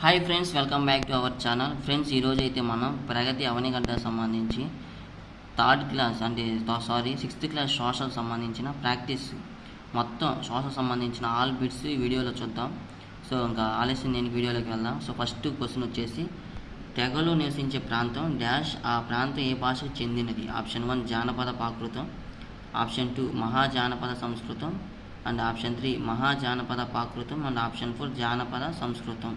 Hi friends, welcome back to our channel. Friends, ఈరోజు అయితే మనం ప్రగతి అవనిగడ్డకు సంబంధించి సిక్స్త్ క్లాస్ సోషల్ సంబంధించిన ప్రాక్టీస్ మొత్తం సోషల్ సంబంధించిన ఆల్ బిట్స్ ఈ వీడియోలో చూద్దాం. సో ఇంకా ఆలస్యం నేను వీడియోలోకి వెళ్దాం. సో ఫస్ట్ క్వశ్చన్ వచ్చేసి, తెగలు నివసించే ప్రాంతం డాష్, ఆ ప్రాంతం ఏ భాషకు చెందినది? ఆప్షన్ 1 జానపద ప్రాకృతం, ఆప్షన్ 2 మహాజానపద సంస్కృతం, అండ్ ఆప్షన్ 3 మహాజానపద ప్రాకృతం, అండ్ ఆప్షన్ 4 జానపద సంస్కృతం.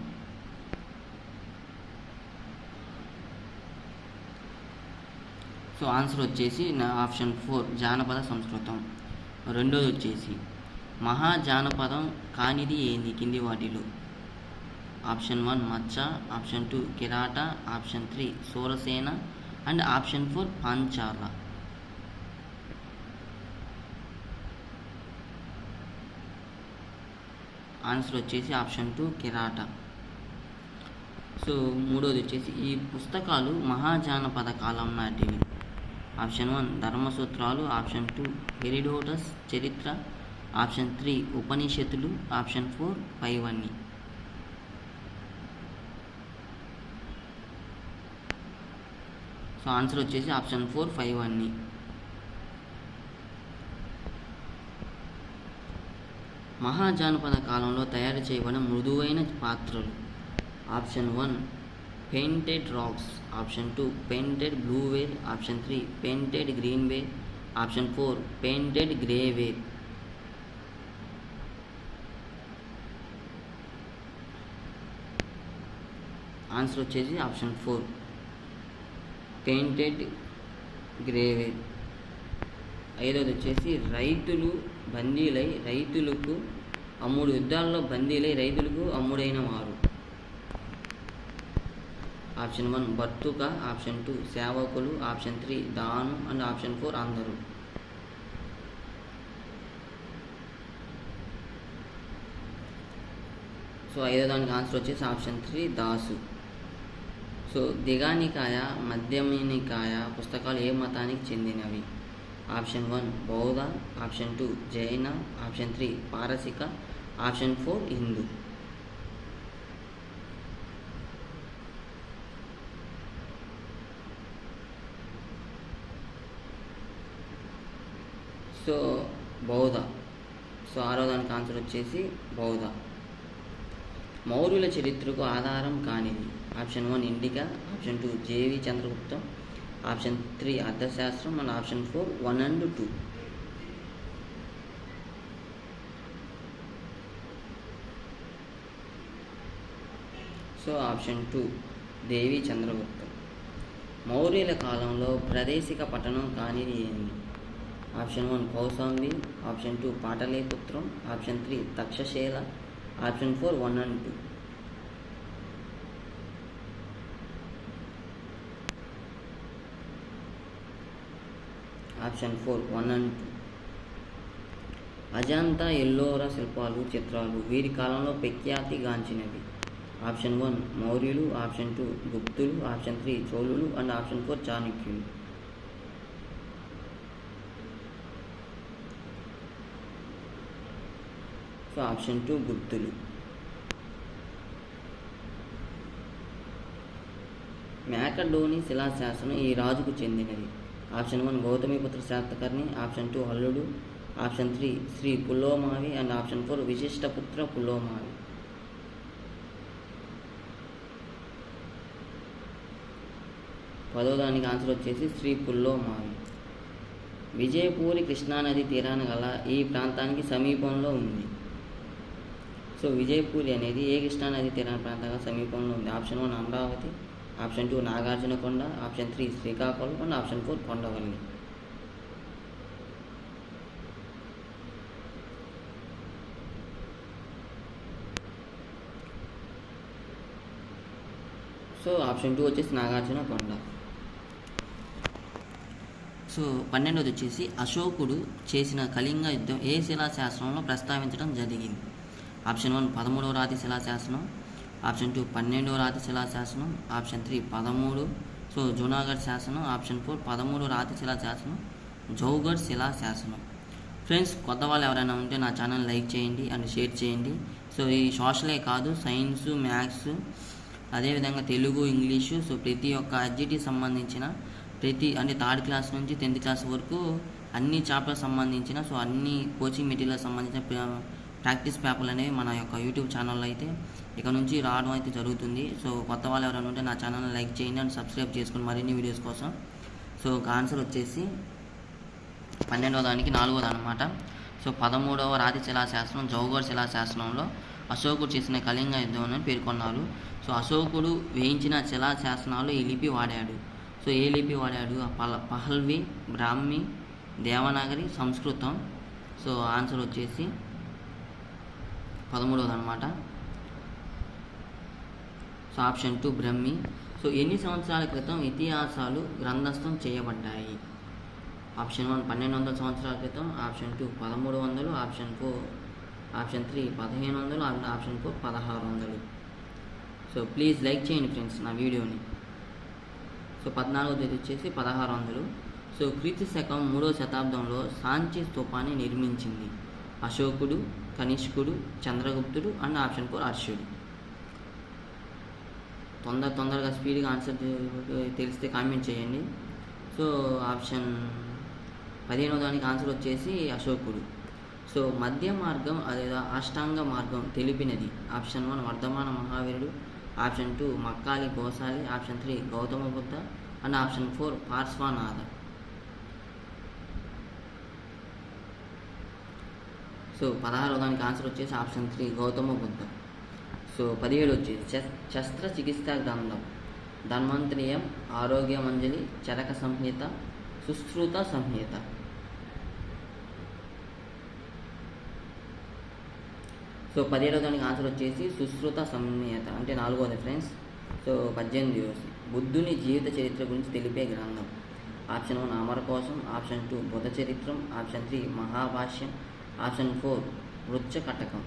సో ఆన్సర్ వచ్చేసి ఆప్షన్ 4 జానపద సంస్కృతం. రెండోది వచ్చేసి, మహాజానపదం కానిది ఏంది కింది వాటిలో? Option 1 Maccha, option 2 Kirata, option 3 Surasena, and option 4 Panchala. Answer వచ్చేసి ఆప్షన్ 2 కిరాట. సో మూడోది వచ్చేసి, ఈ పుస్తకాలు మహాజానపద కాలం నాటివి. ఆప్షన్ 1 ధర్మసూత్రాలు, ఆప్షన్ 2 హెరిడోటస్ చరిత్ర, ఆప్షన్ 3 ఉపనిషత్తులు, ఆప్షన్ 4 పైవన్నీ. సో ఆన్సర్ వచ్చేసి ఆప్షన్ 4 పైవన్నీ. మహాజానపద కాలంలో తయారు చేయబడిన మృదువైన పాత్రలు. Option 1 painted rocks, option 2 painted blue ware, option 3 painted green ware, option 4 painted grey ware. Answer వచ్చేసి ఆప్షన్ 4 పెయింటెడ్ గ్రేవేర్. ఐదోది వచ్చేసి, రైతులు బందీలై రైతులకు అమ్ముడు, యుద్ధాల్లో బందీలై రైతులకు అమ్ముడైన వారు. ఆప్షన్ 1 బర్తుక, ఆప్షన్ 2 సేవకులు, ఆప్షన్ 3 దాను, అండ్ ఆప్షన్ 4 అందరూ. సో ఐదో దానికి ఆన్సర్ వచ్చేసి ఆప్షన్ 3 దాసు. సో దిగానికాయ, మధ్యమినికాయ పుస్తకాలు ఏ మతానికి చెందినవి? ఆప్షన్ 1 బౌద్ధ, ఆప్షన్ 2 జైన, ఆప్షన్ 3 పారసిక, ఆప్షన్ 4 హిందూ. సో బౌద్ధ. సో ఆరో దానికి ఆన్సర్ వచ్చేసి బౌద్ధ. మౌర్యుల చరిత్రకు ఆధారం కానిది. ఆప్షన్ 1 ఇండికా, ఆప్షన్ 2 జేవి చంద్రగుప్తం, ఆప్షన్ 3 అర్థశాస్త్రం, and option 4 1 and 2. So option 2 దేవి చంద్రగుప్తం. మౌర్యుల కాలంలో ప్రాదేశిక పట్టణం కానిది ఏంది? Option 1 Kaushambi, option 2 పాటలీపుత్రం, option 3 Takshashila, option 4 1 and 2. Option 4 1 and 2. Ajanta Ellora శిల్పాలు చిత్రాలు వీరి కాలంలో ప్రఖ్యాతిగాంచినవి. ఆప్షన్ 1 మౌర్యులు, ఆప్షన్ 2 గుప్తులు, ఆప్షన్ 3 చోళులు, అండ్ ఆప్షన్ 4 చాణక్యులు. సో ఆప్షన్ 2 గుప్తులు. మేకడోని శిలాశాసనం ఈ రాజుకు చెందినది. ఆప్షన్ 1 గౌతమిపుత్ర శాతకర్ణి, ఆప్షన్ 2 హల్లుడు, option 3 Sri Pulomavi, and option 4 Visishtaputra Pulomavi. పదో దానికి ఆన్సర్ వచ్చేసి శ్రీ పులోమావి. విజయపూరి కృష్ణానది తీరాన గల ఈ ప్రాంతానికి సమీపంలో ఉంది. సో విజయపూరి అనేది ఏ కృష్ణానది తీరాన ప్రాంతంగా సమీపంలో ఉంది? Option 1 Amaravati, option 2 Nagarjunakonda, option 3 Srikakulam, and option 4 Kondavalli. So option 2 వచ్చేసి నాగార్జునకొండ. సో 12వది వచ్చేసి, అశోకుడు చేసిన కళింగ యుద్ధం ఏ శిలాశాసనంలో ప్రస్తావించడం జరిగింది? ఆప్షన్ 1 13వ రాతి శిలాశాసనం, ఆప్షన్ 2 12వ రాతి శిలాశాసనం, ఆప్షన్ 3 13 సో జూనాగఢ్ శాసనం, ఆప్షన్ 4 13 రాతి శిలాశాసనం, జౌగఢ్ శిలాశాసనం. ఫ్రెండ్స్, కొత్త వాళ్ళు ఎవరైనా ఉంటే నా ఛానల్ లైక్ చేయండి అండ్ షేర్ చేయండి. సో ఈ సోషలే కాదు, సైన్స్, మ్యాథ్స్ అదేవిధంగా తెలుగు, ఇంగ్లీషు, సో ప్రతి ఒక్క అడ్జిటివ్ సంబంధించిన అంటే 3rd క్లాస్ నుంచి 10th క్లాస్ వరకు అన్ని చాప్టర్స్ సంబంధించిన సో అన్ని కోచింగ్ మెటీరియల్ సంబంధించిన ప్రాక్టీస్ పేపర్లు అనేవి మన యొక్క యూట్యూబ్ ఛానల్లో అయితే ఇక నుంచి రావడం అయితే జరుగుతుంది. సో కొత్త వాళ్ళు ఎవరైనా ఉంటే నా ఛానల్ని లైక్ చేయండి అండ్ సబ్స్క్రైబ్ చేసుకుని మరిన్ని వీడియోస్ కోసం. సో ఆన్సర్ వచ్చేసి 12వ దానికి 4వది అనమాట. సో 13వ రాతి శిలాశాసనం జౌగఢ్ శిలాశాసనంలో అశోకుడు చేసిన కళింగ యుద్ధం అని పేర్కొన్నారు. సో అశోకుడు వేయించిన శిలాశాసనాలు ఈ లిపి వాడాడు. సో ఏ లిపి వాడాడు? పహల్వి, బ్రాహ్మి, దేవనాగరి, సంస్కృతం. సో ఆన్సర్ వచ్చేసి 13వది అనమాట. So option 2 Brahmi. సో ఎన్ని సంవత్సరాల క్రితం ఇతిహాసాలు గ్రంథస్థం చేయబడ్డాయి? ఆప్షన్ 1 1200 సంవత్సరాల క్రితం, option 2 1300, option 3 1500 and option 4 1600. So please like చేయండి ఫ్రెండ్స్ నా వీడియోని. సో 14వది వచ్చేసి 1600. సో క్రీస్తు శకం 3వ శతాబ్దంలో సాంచి స్తూపాన్ని నిర్మించింది అశోకుడు, కనిష్కుడు, చంద్రగుప్తుడు అండ్ ఆప్షన్ 4 హర్షుడు. తొందరగా స్పీడ్గా ఆన్సర్ తెలిస్తే కామెంట్ చేయండి. సో ఆప్షన్ 15వ దానికి ఆన్సర్ వచ్చేసి అశోకుడు. సో మధ్య మార్గం లేదా అష్టాంగ మార్గం తెలిపినది? ఆప్షన్ 1 వర్ధమాన మహావీరుడు, option 2 Makkhali Gosali, option 3 Gautama Buddha and option 4 Parshvanatha. So 16వ దానికి ఆన్సర్ వచ్చేసి ఆప్షన్ 3 గౌతమ బుద్ధ. సో 17 వచ్చేసి శస్త్రచికిత్సా గ్రంథం ధన్వంతరియం, ఆరోగ్య మంజలి, చరక సంహిత, సుశ్రుత సంహిత. సో 17వ దానికి ఆన్సర్ వచ్చేసి సుశ్రుత సంహిత అంటే 4వది ఫ్రెండ్స్. సో 18 బుద్ధుని జీవిత చరిత్ర గురించి తెలిపే గ్రంథం? ఆప్షన్ 1 అమరకోశం, ఆప్షన్ 2 బుధ చరిత్రం, ఆప్షన్ 3 మహాభాష్యం, ఆప్షన్ 4 వృచ్చకటకం.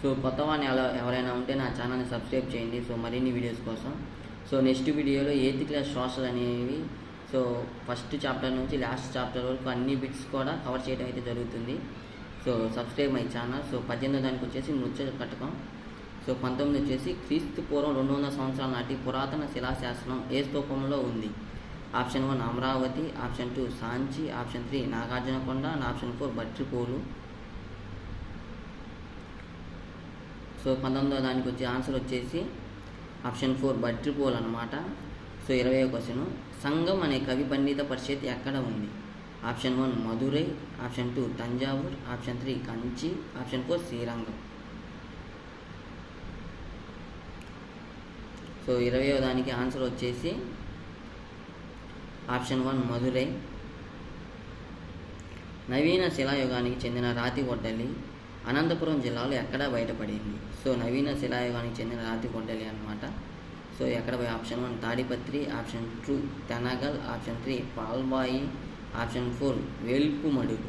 సో కొత్త వాడిని ఎవరైనా ఉంటే నా ఛానల్ని సబ్స్క్రైబ్ చేయండి సో మరిన్ని వీడియోస్ కోసం. సో నెక్స్ట్ వీడియోలో 8th క్లాస్ సోషల్ అనేవి సో ఫస్ట్ చాప్టర్ నుంచి లాస్ట్ చాప్టర్ వరకు అన్ని బిట్స్ కూడా కవర్ చేయడం అయితే జరుగుతుంది. So subscribe my channel. So 18వ దానికి వచ్చేసి వృచ్చకటకం. సో 19 వచ్చేసి క్రీస్తు పూర్వం 200 సంవత్సరాల నాటి పురాతన శిలాశాసనం ఏ స్తూపంలో ఉంది? Option 1 Amaravati, option 2 Sanchi, option 3 Nagarjunakonda and option 4 Bhattiprolu. So 19వ దానికి వచ్చే ఆన్సర్ వచ్చేసి ఆప్షన్ 4 బట్రిపోల్ అనమాట. సో 20వ క్వశ్చన్ సంగం అనే కవి పండిత పరిషత్ ఎక్కడ ఉంది? Option 1 Madurai, option 2 Thanjavur, option 3 Kanchi, option 4 Srirangam. So 20వ దానికి ఆన్సర్ వచ్చేసి ఆప్షన్ 1 మధురై. నవీన శిలాయుగానికి చెందిన రాతి గొడ్డలి అనంతపురం జిల్లాలో ఎక్కడ బయటపడింది? సో నవీన శిలాయుగానికి చెందిన రాతి గొడ్డలి అనమాట. సో ఎక్కడ option 1 Tadipatri, option 2 Tenagal, option 3 Palbayi, option 4 Velpumadugu.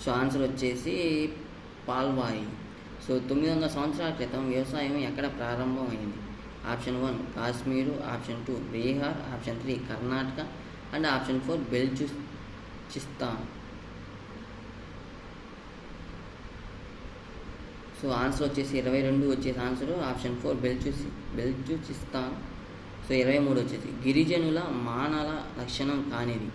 So answer వచ్చేసి పాల్బాయి. సో 900 సంవత్సరాల క్రితం వ్యవసాయం ఎక్కడ ప్రారంభమైంది? Option 1 Kashmir, option 2 Bihar, option 3 Karnataka and option 4 Baluchistan. So answer వచ్చేసి 22 వచ్చేసి ఆన్సర్ ఆప్షన్ 4 బెల్చూచిస్తాన్. సో 23 వచ్చేసి గిరిజనుల మానల లక్షణం కానిది?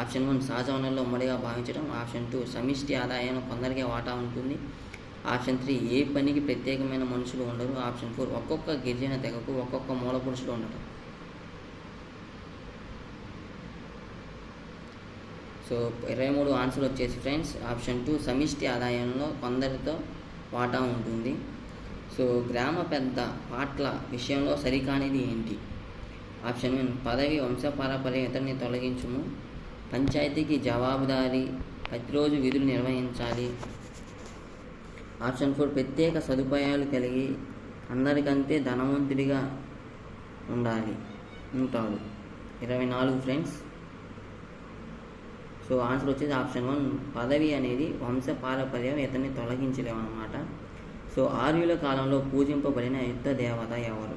ఆప్షన్ 1 సహజ వనరుల్లో ఉమ్మడిగా భావించడం, ఆప్షన్ 2 సమిష్టి ఆదాయంలో కొందరికే వాటా ఉంటుంది, ఆప్షన్ 3 ఏ పనికి ప్రత్యేకమైన మనుషులు ఉండరు, ఆప్షన్ 4 ఒక్కొక్క గిరిజన తెగకు ఒక్కొక్క మూల పురుషుడు ఉండటం. సో 23 ఆన్సర్ వచ్చేసి ఫ్రెండ్స్ ఆప్షన్ 2 సమిష్టి ఆదాయంలో కొందరితో వాటా ఉంటుంది. సో గ్రామ పెద్ద పాటల విషయంలో సరికానిది ఏంటి? ఆప్షన్ 1 పదవి వంశపారపర్యం ఇతరుని తొలగించుము, పంచాయతీకి జవాబుదారీ, ప్రతిరోజు విధులు నిర్వహించాలి, ఆప్షన్ 4 ప్రత్యేక సదుపాయాలు కలిగి అందరికంటే ధనవంతుడిగా ఉంటాడు. 24 ఫ్రెండ్స్. సో ఆన్సర్ వచ్చేసి ఆప్షన్ 1 పదవి అనేది వంశపారపర్యం ఇతన్ని తొలగించలేమన్నమాట. సో ఆర్యుల కాలంలో పూజింపబడిన యుద్ధ దేవత ఎవరు?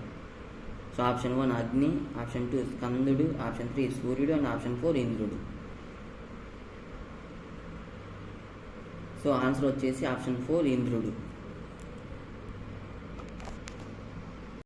సో ఆప్షన్ 1 అగ్ని, ఆప్షన్ 2 స్కందుడు, ఆప్షన్ 3 సూర్యుడు అండ్ ఆప్షన్ 4 ఇంద్రుడు. సో ఆన్సర్ వచ్చేసి ఆప్షన్ 4 ఇంద్రుడు.